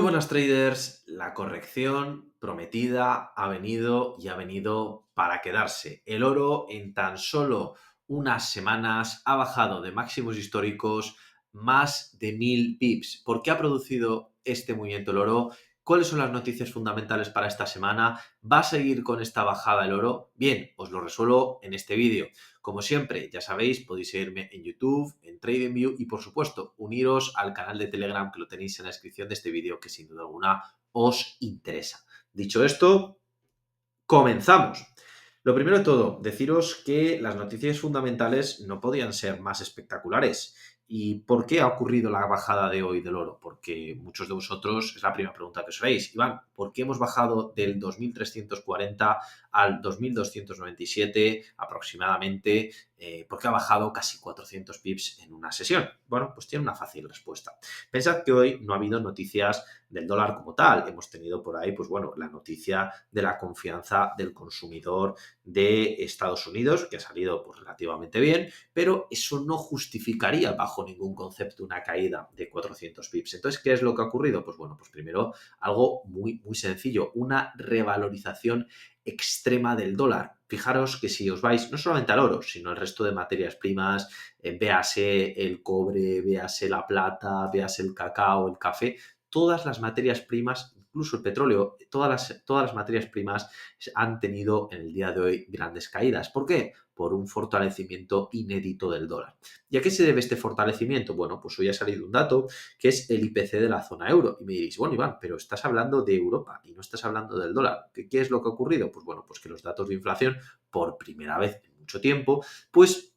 buenas traders, la corrección prometida ha venido y ha venido para quedarse. El oro en tan solo unas semanas ha bajado de máximos históricos más de 1000 pips. ¿Por qué ha producido este movimiento el oro? ¿Cuáles son las noticias fundamentales para esta semana? ¿Va a seguir con esta bajada el oro? Bien, os lo resuelvo en este vídeo. Como siempre, ya sabéis, podéis seguirme en YouTube, en TradingView y, por supuesto, uniros al canal de Telegram que lo tenéis en la descripción de este vídeo que sin duda alguna os interesa. Dicho esto, comenzamos. Lo primero de todo, deciros que las noticias fundamentales no podían ser más espectaculares. ¿Y por qué ha ocurrido la bajada de hoy del oro? Porque muchos de vosotros, es la primera pregunta que os haréis, Iván, ¿por qué hemos bajado del 2340 al 2297 aproximadamente? ¿Por qué ha bajado casi 400 pips en una sesión? Bueno, pues tiene una fácil respuesta. Pensad que hoy no ha habido noticias del dólar como tal. Hemos tenido por ahí, pues bueno, la noticia de la confianza del consumidor de Estados Unidos, que ha salido pues, relativamente bien, pero eso no justificaría bajo ningún concepto una caída de 400 pips. Entonces, ¿qué es lo que ha ocurrido? Pues bueno, pues primero algo muy, muy sencillo, una revalorización extrema del dólar. Fijaros que si os vais no solamente al oro, sino al resto de materias primas, véase el cobre, véase la plata, véase el cacao, el café, todas las materias primas, incluso el petróleo, todas las materias primas han tenido en el día de hoy grandes caídas. ¿Por qué? Por un fortalecimiento inédito del dólar. ¿Y a qué se debe este fortalecimiento? Bueno, pues hoy ha salido un dato que es el IPC de la zona euro. Y me diréis, bueno, Iván, pero estás hablando de Europa y no estás hablando del dólar. ¿Qué es lo que ha ocurrido? Pues bueno, pues que los datos de inflación, por primera vez en mucho tiempo, pues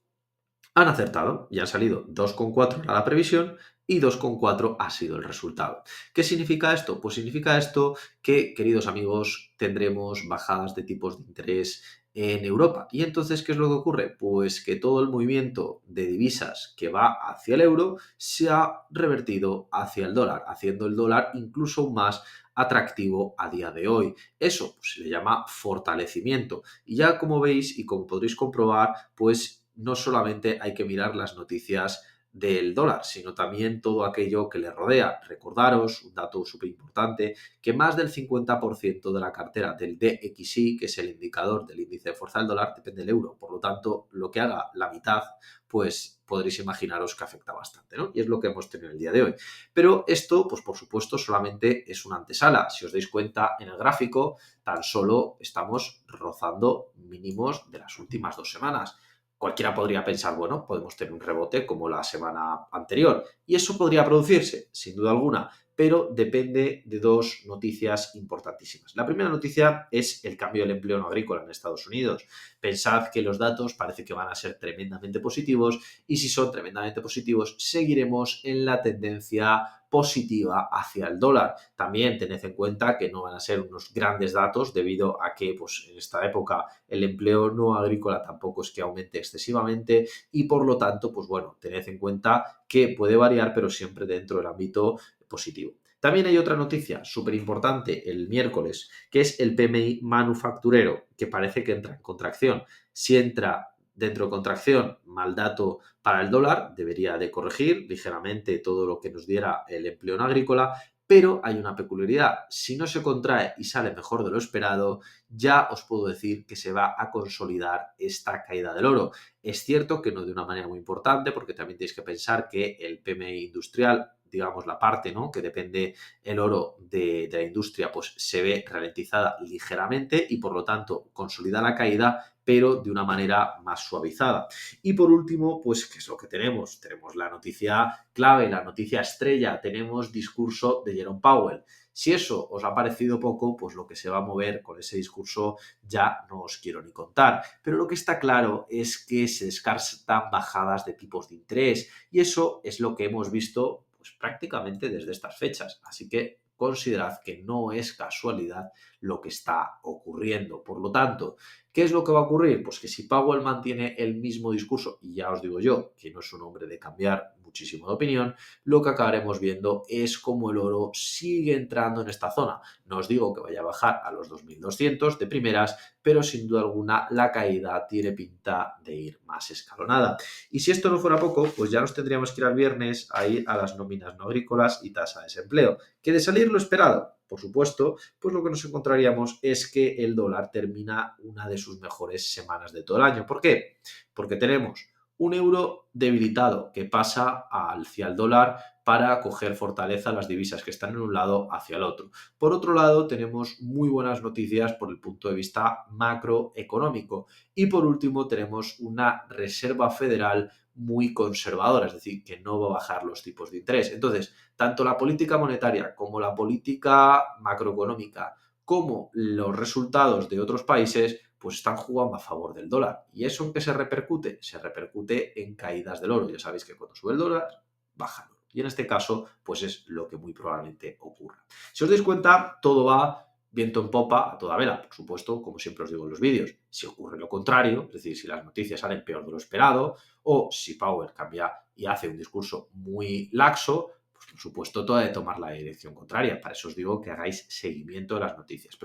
han acertado y han salido 2,4 a la previsión y 2,4 ha sido el resultado. ¿Qué significa esto? Pues significa esto que, queridos amigos, tendremos bajadas de tipos de interés en Europa. ¿Y entonces qué es lo que ocurre? Pues que todo el movimiento de divisas que va hacia el euro se ha revertido hacia el dólar, haciendo el dólar incluso más atractivo a día de hoy. Eso pues, se le llama fortalecimiento. Y ya como veis y como podréis comprobar, pues no solamente hay que mirar las noticias del dólar, sino también todo aquello que le rodea. Recordaros, un dato súper importante, que más del 50% de la cartera del DXY, que es el indicador del índice de fuerza del dólar, depende del euro. Por lo tanto, lo que haga la mitad, pues podréis imaginaros que afecta bastante, ¿no? Y es lo que hemos tenido el día de hoy. Pero esto, pues por supuesto, solamente es una antesala. Si os dais cuenta en el gráfico, tan solo estamos rozando mínimos de las últimas 2 semanas. Cualquiera podría pensar, bueno, podemos tener un rebote como la semana anterior. Y eso podría producirse, sin duda alguna, pero depende de dos noticias importantísimas. La primera noticia es el cambio del empleo no agrícola en Estados Unidos. Pensad que los datos parece que van a ser tremendamente positivos y si son tremendamente positivos, seguiremos en la tendencia positiva hacia el dólar. También tened en cuenta que no van a ser unos grandes datos debido a que pues, en esta época el empleo no agrícola tampoco es que aumente excesivamente y por lo tanto, pues bueno, tened en cuenta que puede variar pero siempre dentro del ámbito positivo. También hay otra noticia súper importante el miércoles, que es el PMI manufacturero, que parece que entra en contracción. Si entra dentro de contracción, mal dato para el dólar, debería de corregir ligeramente todo lo que nos diera el empleo no agrícola, pero hay una peculiaridad. Si no se contrae y sale mejor de lo esperado, ya os puedo decir que se va a consolidar esta caída del oro. Es cierto que no de una manera muy importante, porque también tenéis que pensar que el PMI industrial, digamos la parte ¿no? que depende el oro de la industria, pues se ve ralentizada ligeramente y por lo tanto consolida la caída, pero de una manera más suavizada. Y por último, pues, ¿qué es lo que tenemos? Tenemos la noticia clave, la noticia estrella, tenemos discurso de Jerome Powell. Si eso os ha parecido poco, pues lo que se va a mover con ese discurso ya no os quiero ni contar. Pero lo que está claro es que se descartan bajadas de tipos de interés y eso es lo que hemos visto pues, prácticamente desde estas fechas. Así que considerad que no es casualidad lo que está ocurriendo. Por lo tanto, ¿Qué es lo que va a ocurrir? Pues que si Powell mantiene el mismo discurso, y ya os digo yo que no es un hombre de cambiar muchísimo de opinión, lo que acabaremos viendo es cómo el oro sigue entrando en esta zona. No os digo que vaya a bajar a los 2200 de primeras, pero sin duda alguna la caída tiene pinta de ir más escalonada. Y si esto no fuera poco, pues ya nos tendríamos que ir al viernes a ir a las nóminas no agrícolas y tasa de desempleo. ¿Que de salir lo esperado? Por supuesto, pues lo que nos encontraríamos es que el dólar termina una de sus mejores semanas de todo el año. ¿Por qué? Porque tenemos un euro debilitado que pasa hacia el dólar para coger fortaleza las divisas que están en un lado hacia el otro. Por otro lado, tenemos muy buenas noticias por el punto de vista macroeconómico. Y por último, tenemos una Reserva Federal muy conservadora, es decir, que no va a bajar los tipos de interés. Entonces, tanto la política monetaria como la política macroeconómica, como los resultados de otros países, pues están jugando a favor del dólar. ¿Y eso en qué se repercute? Se repercute en caídas del oro. Ya sabéis que cuando sube el dólar, baja el oro. Y en este caso, pues es lo que muy probablemente ocurra. Si os dais cuenta, todo va viento en popa a toda vela. Por supuesto, como siempre os digo en los vídeos, si ocurre lo contrario, es decir, si las noticias salen peor de lo esperado, o si Powell cambia y hace un discurso muy laxo, pues por supuesto todo ha de tomar la dirección contraria. Para eso os digo que hagáis seguimiento de las noticias.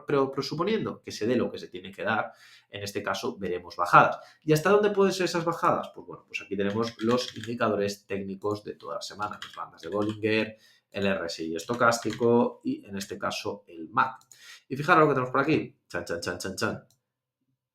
Pero presuponiendo que se dé lo que se tiene que dar, en este caso veremos bajadas. ¿Y hasta dónde pueden ser esas bajadas? Pues bueno, pues aquí tenemos los indicadores técnicos de toda la semana, las bandas de Bollinger, el RSI estocástico y en este caso el MAC. Y fijaros lo que tenemos por aquí. Chan, chan, chan, chan, chan.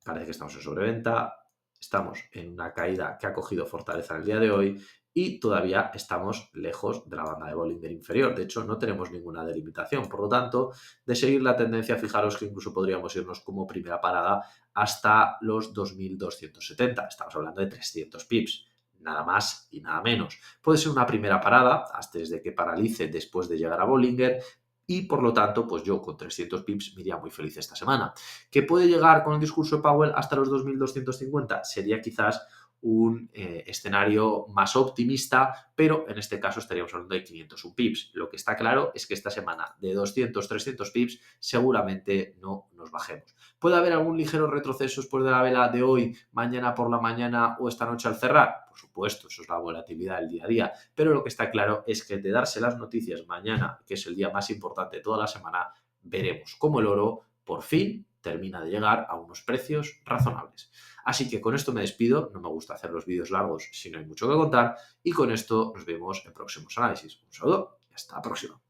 Parece que estamos en sobreventa, estamos en una caída que ha cogido fortaleza en el día de hoy y todavía estamos lejos de la banda de Bollinger inferior. De hecho, no tenemos ninguna delimitación. Por lo tanto, de seguir la tendencia, fijaros que incluso podríamos irnos como primera parada hasta los 2270. Estamos hablando de 300 pips. Nada más y nada menos. Puede ser una primera parada, hasta desde que paralice después de llegar a Bollinger, y por lo tanto, pues yo con 300 pips me iría muy feliz esta semana. ¿Que puede llegar con el discurso de Powell hasta los 2250? Sería quizás un escenario más optimista, pero en este caso estaríamos hablando de 501 pips. Lo que está claro es que esta semana de 200-300 pips seguramente no nos bajemos. ¿Puede haber algún ligero retroceso después de la vela de hoy, mañana por la mañana o esta noche al cerrar? Por supuesto, eso es la volatilidad del día a día, pero lo que está claro es que de darse las noticias mañana, que es el día más importante de toda la semana, veremos cómo el oro por fin termina de llegar a unos precios razonables. Así que con esto me despido, no me gusta hacer los vídeos largos si no hay mucho que contar, y con esto nos vemos en próximos análisis. Un saludo y hasta la próxima.